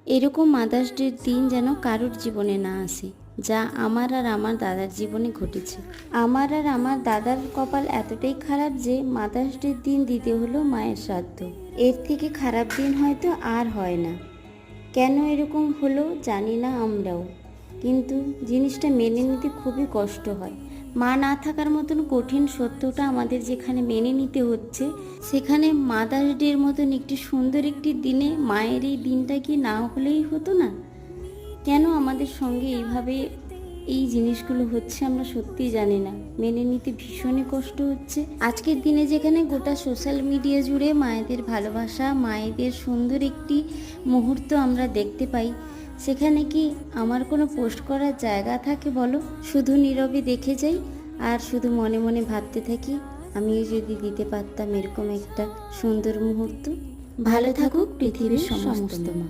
এরকম মাদার্স ডের দিন যেন কারোর জীবনে না আসে, যা আমার আর আমার দাদার জীবনে ঘটেছে। আমার আর আমার দাদার কপাল এতটাই খারাপ যে মাদার্স ডের দিন দিতে হলো মায়ের শ্রাদ্ধ। এর থেকে খারাপ দিন হয়তো আর হয় না। কেন এরকম হলো জানি না আমরাও, কিন্তু জিনিসটা মেনে নিতে খুবই কষ্ট হয়। মা না থাকার মতন কঠিন সত্যটা আমাদের যেখানে মেনে নিতে হচ্ছে, সেখানে মাদার্স ডের মতন একটি সুন্দর একটি দিনে মায়ের এই দিনটা কি না হলেই হতো না? কেন আমাদের সঙ্গে এইভাবে এই জিনিসগুলো হচ্ছে আমরা সত্যিই জানি না। মেনে নিতে ভীষণই কষ্ট হচ্ছে। আজকের দিনে যেখানে গোটা সোশ্যাল মিডিয়া জুড়ে মায়েদের ভালোবাসা, মায়েদের সুন্দর একটি মুহূর্ত আমরা দেখতে পাই, সেখানে কি আমার কোনো পোস্ট করার জায়গা থাকে বলো? শুধু নীরবে দেখে যাই আর শুধু মনে মনে ভাবতে থাকি, আমিও যদি দিতে পারতাম এরকম একটা সুন্দর মুহূর্ত। ভালো থাকুক পৃথিবীর সমস্ত মা।